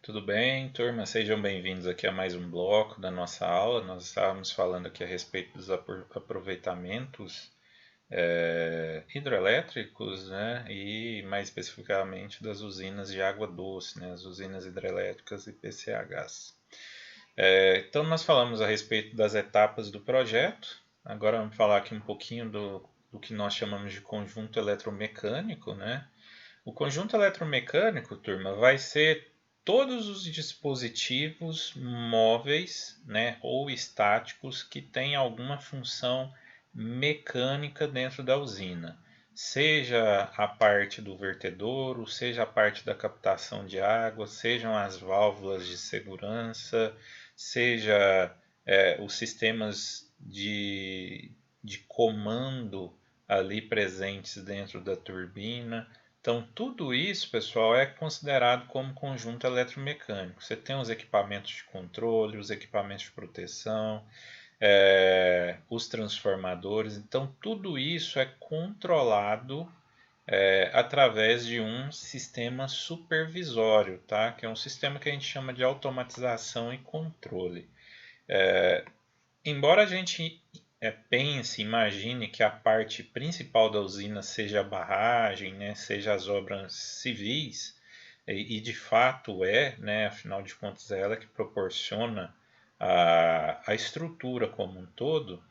Tudo bem, turma? Sejam bem-vindos aqui a mais um bloco da nossa aula. Nós estávamos falando aqui a respeito dos aproveitamentos hidroelétricos, né? E mais especificamente das usinas de água doce, né? As usinas hidrelétricas e PCHs. Então nós falamos a respeito das etapas do projeto. Agora vamos falar aqui um pouquinho do que nós chamamos de conjunto eletromecânico, né? O conjunto eletromecânico, turma, vai ser todos os dispositivos móveis, né, ou estáticos que têm alguma função mecânica dentro da usina. Seja a parte do vertedouro, seja a parte da captação de água, sejam as válvulas de segurança, seja os sistemas de comando ali presentes dentro da turbina. Então, tudo isso, pessoal, é considerado como conjunto eletromecânico. Você tem os equipamentos de controle, os equipamentos de proteção, os transformadores. Então, tudo isso é controlado através de um sistema supervisório, tá? Que é um sistema que a gente chama de automatização e controle. Embora a gente pense, imagine que a parte principal da usina seja a barragem, né, seja as obras civis, e de fato né, afinal de contas é ela que proporciona a estrutura como um todo,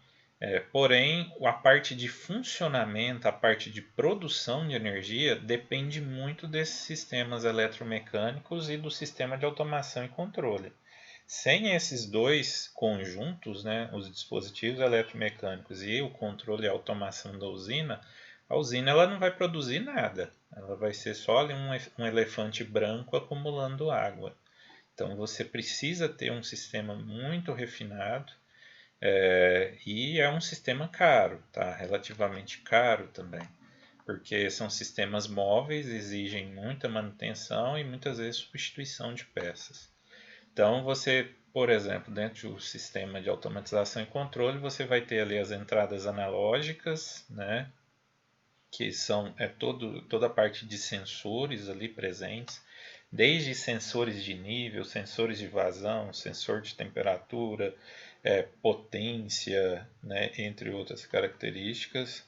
porém a parte de funcionamento, a parte de produção de energia depende muito desses sistemas eletromecânicos e do sistema de automação e controle. Sem esses dois conjuntos, né, os dispositivos eletromecânicos e o controle e automação da usina, a usina ela não vai produzir nada. Ela vai ser só ali um elefante branco acumulando água. Então você precisa ter um sistema muito refinado e é um sistema caro, tá? Relativamente caro também, porque são sistemas móveis, exigem muita manutenção e muitas vezes substituição de peças. Então você, por exemplo, dentro do sistema de automatização e controle, você vai ter ali as entradas analógicas, né, que são toda a parte de sensores ali presentes, desde sensores de nível, sensores de vazão, sensor de temperatura, potência, né, entre outras características.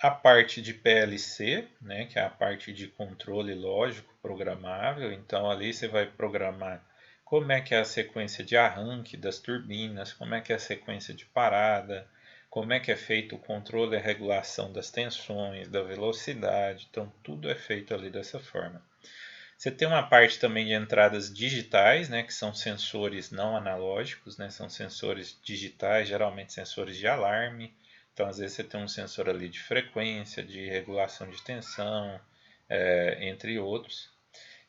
A parte de PLC, né, que é a parte de controle lógico programável. Então ali você vai programar como é que é a sequência de arranque das turbinas, como é que é a sequência de parada, como é que é feito o controle e a regulação das tensões, da velocidade. Então tudo é feito ali dessa forma. Você tem uma parte também de entradas digitais, né, que são sensores não analógicos, né, são sensores digitais, geralmente sensores de alarme. Então, às vezes, você tem um sensor ali de frequência, de regulação de tensão, entre outros.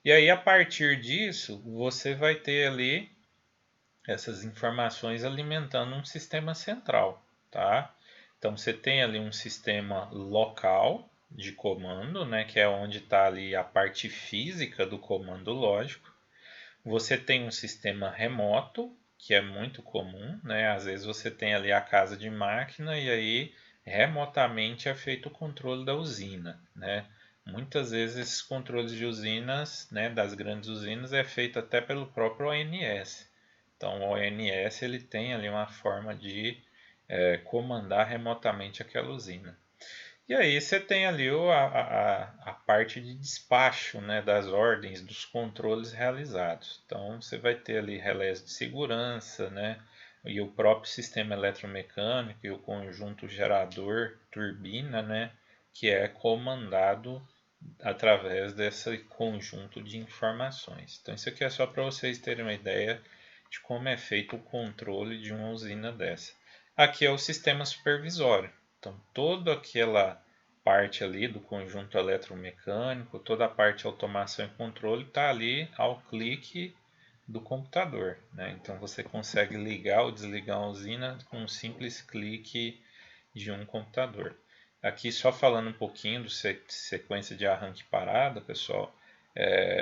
E aí, a partir disso, você vai ter ali essas informações alimentando um sistema central, tá? Então, você tem ali um sistema local de comando, né, que é onde está ali a parte física do comando lógico. Você tem um sistema remoto, que é muito comum, né? Às vezes você tem ali a casa de máquina e aí remotamente é feito o controle da usina, né? Muitas vezes esses controles de usinas, né, das grandes usinas, é feito até pelo próprio ONS. Então o ONS ele tem ali uma forma de comandar remotamente aquela usina. E aí você tem ali a parte de despacho, né, das ordens, dos controles realizados. Então você vai ter ali relés de segurança, né, e o próprio sistema eletromecânico e o conjunto gerador turbina, né, que é comandado através desse conjunto de informações. Então isso aqui é só para vocês terem uma ideia de como é feito o controle de uma usina dessa. Aqui é o sistema supervisório. Então toda aquela parte ali do conjunto eletromecânico, toda a parte de automação e controle está ali ao clique do computador, né? Então você consegue ligar ou desligar a usina com um simples clique de um computador. Aqui só falando um pouquinho do sequência de arranque e parada, pessoal.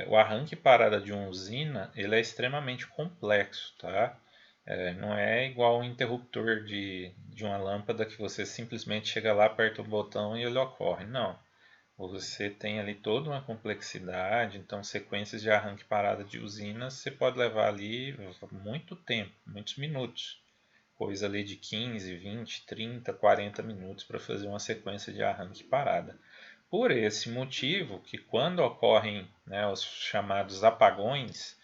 O arranque e parada de uma usina ele é extremamente complexo, tá? Não é igual um interruptor de uma lâmpada que você simplesmente chega lá, aperta o botão e ele ocorre. Não. você tem ali toda uma complexidade, então sequências de arranque e parada de usinas você pode levar ali muito tempo, muitos minutos. Coisa ali de 15, 20, 30, 40 minutos para fazer uma sequência de arranque e parada. Por esse motivo, que quando ocorrem, né, os chamados apagões,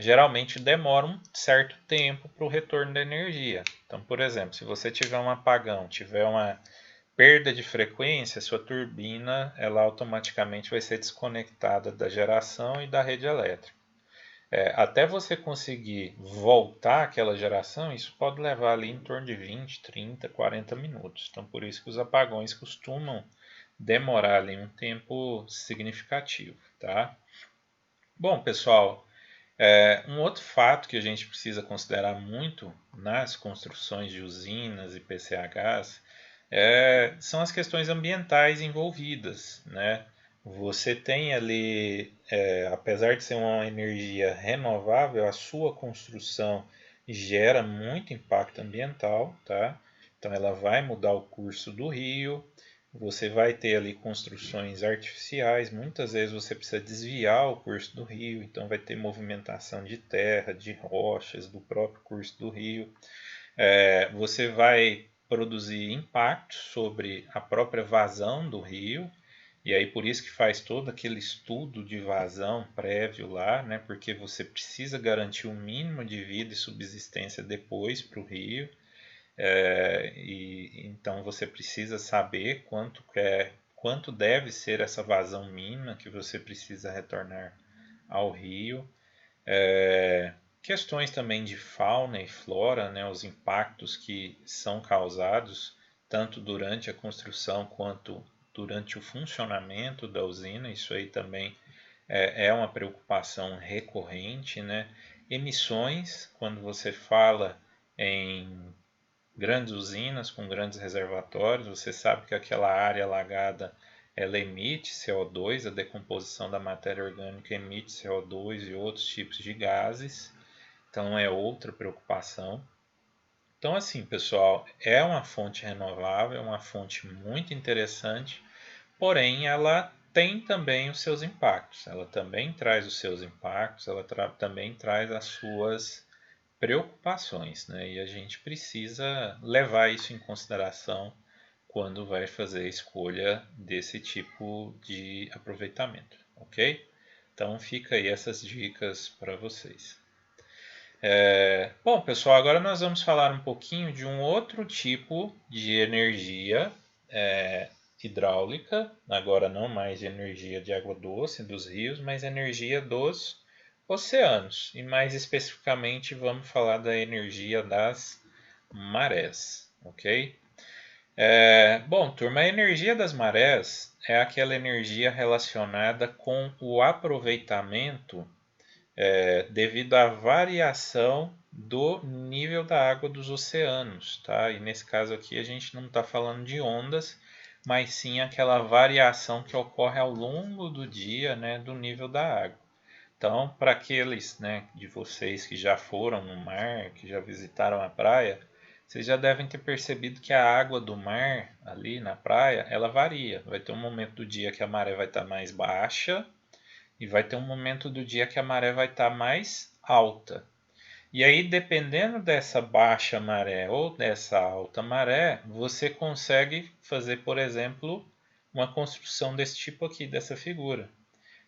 geralmente demora um certo tempo para o retorno da energia. Então, por exemplo, se você tiver um apagão, tiver uma perda de frequência, sua turbina ela automaticamente vai ser desconectada da geração e da rede elétrica. Até você conseguir voltar àquela geração, isso pode levar ali em torno de 20, 30, 40 minutos. Então, por isso que os apagões costumam demorar ali um tempo significativo, tá? Bom, pessoal, um outro fato que a gente precisa considerar muito nas construções de usinas e PCHs são as questões ambientais envolvidas, né? Você tem ali, apesar de ser uma energia renovável, a sua construção gera muito impacto ambiental, tá? Então ela vai mudar o curso do rio, você vai ter ali construções artificiais, muitas vezes você precisa desviar o curso do rio, então vai ter movimentação de terra, de rochas, do próprio curso do rio. Você vai produzir impactos sobre a própria vazão do rio, e aí por isso que faz todo aquele estudo de vazão prévio lá, né? Porque você precisa garantir o mínimo de vida e subsistência depois para o rio. E então você precisa saber quanto deve ser essa vazão mínima que você precisa retornar ao rio. Questões também de fauna e flora, né, os impactos que são causados tanto durante a construção quanto durante o funcionamento da usina, isso aí também é uma preocupação recorrente, né? Emissões, quando você fala em grandes usinas com grandes reservatórios, você sabe que aquela área alagada ela emite CO2, a decomposição da matéria orgânica emite CO2 e outros tipos de gases, então é outra preocupação. Então assim, pessoal, é uma fonte renovável, é uma fonte muito interessante, porém ela tem também os seus impactos, ela também traz os seus impactos, ela também traz as suas preocupações, né? E a gente precisa levar isso em consideração quando vai fazer a escolha desse tipo de aproveitamento, ok? Então fica aí essas dicas para vocês. Bom, pessoal, agora nós vamos falar um pouquinho de um outro tipo de energia hidráulica, agora não mais de energia de água doce dos rios, mas energia dos oceanos. E mais especificamente vamos falar da energia das marés, ok? Bom, turma, a energia das marés é aquela energia relacionada com o aproveitamento devido à variação do nível da água dos oceanos, tá? E nesse caso aqui a gente não está falando de ondas, mas sim aquela variação que ocorre ao longo do dia, né, do nível da água. Então, para aqueles, né, de vocês que já foram no mar, que já visitaram a praia, vocês já devem ter percebido que a água do mar ali na praia, ela varia. Vai ter um momento do dia que a maré vai estar mais baixa e vai ter um momento do dia que a maré vai estar mais alta. E aí, dependendo dessa baixa maré ou dessa alta maré, você consegue fazer, por exemplo, uma construção desse tipo aqui, dessa figura.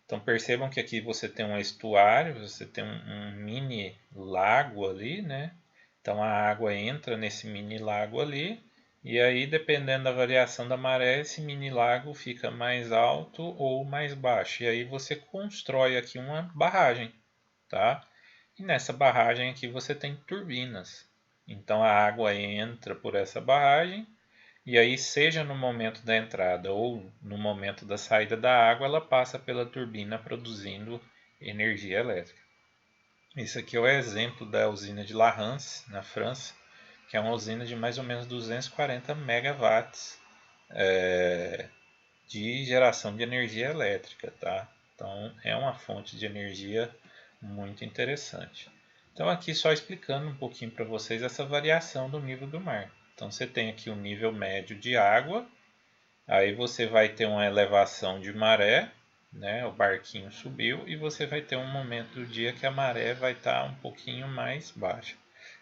Então percebam que aqui você tem um estuário, você tem um mini lago ali, né? Então a água entra nesse mini lago ali, e aí dependendo da variação da maré, esse mini lago fica mais alto ou mais baixo. E aí você constrói aqui uma barragem, tá? E nessa barragem aqui você tem turbinas. Então a água entra por essa barragem e aí, seja no momento da entrada ou no momento da saída da água, ela passa pela turbina produzindo energia elétrica. Esse aqui é o exemplo da usina de La Rance, na França, que é uma usina de mais ou menos 240 megawatts de geração de energia elétrica, tá? Então, é uma fonte de energia muito interessante. Então, aqui só explicando um pouquinho para vocês essa variação do nível do mar. Então, você tem aqui o nível médio de água, Aí você vai ter uma elevação de maré, né? O barquinho subiu e você vai ter um momento do dia que a maré vai estar um pouquinho mais baixa.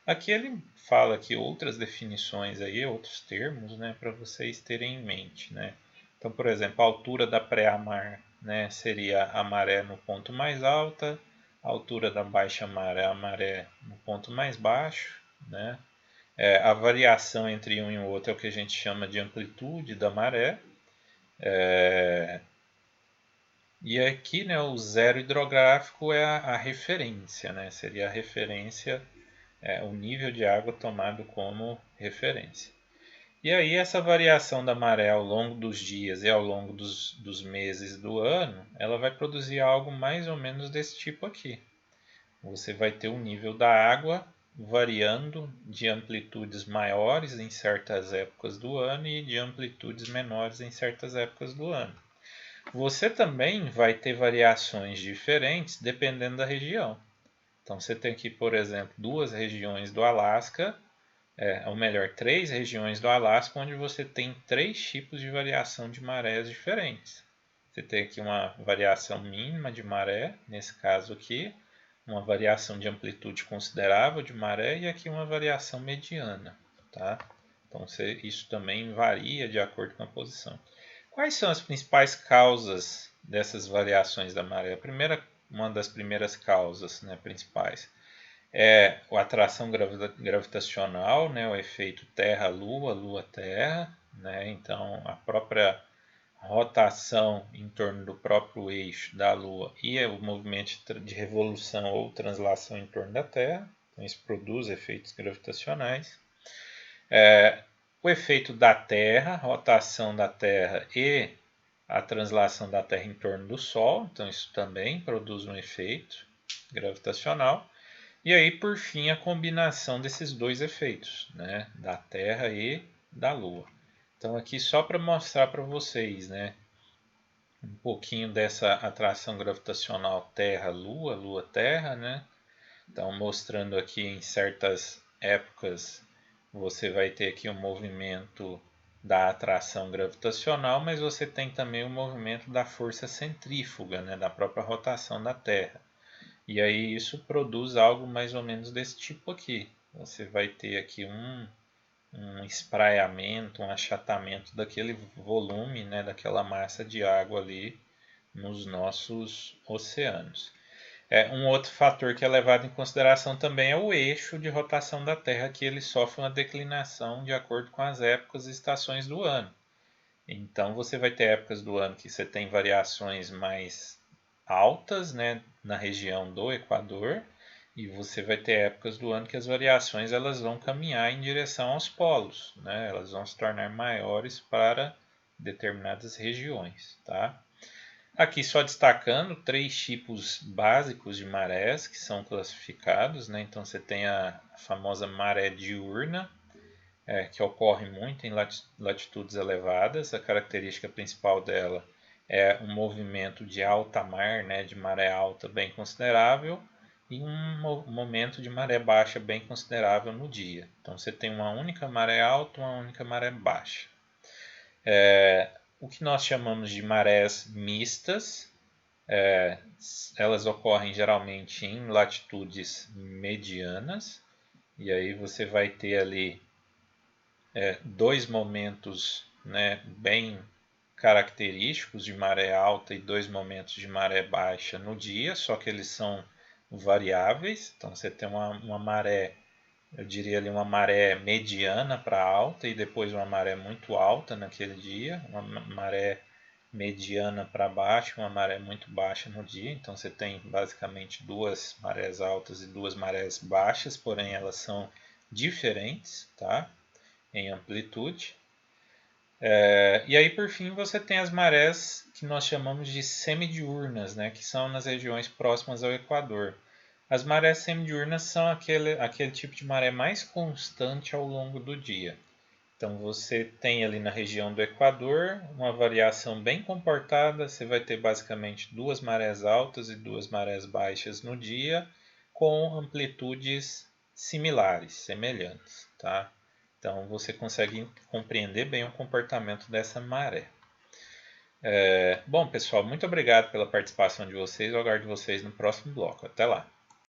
Aqui ele fala aqui outras definições aí, outros termos, né, para vocês terem em mente, né? Então, por exemplo, a altura da pré-mar, né, seria a maré no ponto mais alta, a altura da baixa mar é a maré no ponto mais baixo, né? A variação entre um e o outro é o que a gente chama de amplitude da maré. E aqui, né, o zero hidrográfico é a referência, né? Seria a referência, o nível de água tomado como referência. E aí essa variação da maré ao longo dos dias e ao longo dos meses do ano, ela vai produzir algo mais ou menos desse tipo aqui. Você vai ter o nível da água variando de amplitudes maiores em certas épocas do ano e de amplitudes menores em certas épocas do ano. Você também vai ter variações diferentes dependendo da região. Então você tem aqui, por exemplo, duas regiões do Alasca, ou melhor, três regiões do Alasca, onde você tem três tipos de variação de marés diferentes. Você tem aqui uma variação mínima de maré, nesse caso aqui, uma variação de amplitude considerável de maré e aqui uma variação mediana. Tá? Então isso também varia de acordo com a posição. Quais são as principais causas dessas variações da maré? Uma das primeiras causas, né, principais é a atração gravitacional, né, o efeito Terra-Lua, Lua-Terra. Né, então, a própria rotação em torno do próprio eixo da Lua e o movimento de revolução ou translação em torno da Terra. Então, isso produz efeitos gravitacionais. O efeito da Terra, rotação da Terra e a translação da Terra em torno do Sol. Então, isso também produz um efeito gravitacional. E aí, por fim, a combinação desses dois efeitos, né, da Terra e da Lua. Então, aqui só para mostrar para vocês, né, um pouquinho dessa atração gravitacional Terra-Lua, Lua-Terra, né? Então, mostrando aqui em certas épocas, você vai ter aqui um movimento da atração gravitacional, mas você tem também o movimento da força centrífuga, né, da própria rotação da Terra. E aí isso produz algo mais ou menos desse tipo aqui. Você vai ter aqui um espraiamento, um achatamento daquele volume, né, daquela massa de água ali nos nossos oceanos. Um outro fator que é levado em consideração também é o eixo de rotação da Terra, que ele sofre uma declinação de acordo com as épocas e estações do ano. Então você vai ter épocas do ano que você tem variações mais altas, né, na região do Equador, e você vai ter épocas do ano que as variações elas vão caminhar em direção aos polos, né? Elas vão se tornar maiores para determinadas regiões, tá? Aqui só destacando três tipos básicos de marés que são classificados, né? Então você tem a famosa maré diurna, que ocorre muito em latitudes elevadas. A característica principal dela é um movimento de alta mar, né, de maré alta bem considerável, e um momento de maré baixa bem considerável no dia. Então você tem uma única maré alta e uma única maré baixa. O que nós chamamos de marés mistas, elas ocorrem geralmente em latitudes medianas, e aí você vai ter ali dois momentos, né, bem característicos de maré alta e dois momentos de maré baixa no dia, só que eles são variáveis. Então você tem uma maré, eu diria ali uma maré mediana para alta e depois uma maré muito alta naquele dia, uma maré mediana para baixo, uma maré muito baixa no dia. Então você tem basicamente duas marés altas e duas marés baixas, porém elas são diferentes, tá? Em amplitude. E aí, por fim, você tem as marés que nós chamamos de semidiurnas, né, que são nas regiões próximas ao Equador. As marés semidiurnas são aquele tipo de maré mais constante ao longo do dia. Então, você tem ali na região do Equador uma variação bem comportada, você vai ter basicamente duas marés altas e duas marés baixas no dia, com amplitudes similares, semelhantes, tá? Então você consegue compreender bem o comportamento dessa maré. Bom, pessoal, muito obrigado pela participação de vocês. Eu aguardo vocês no próximo bloco. Até lá.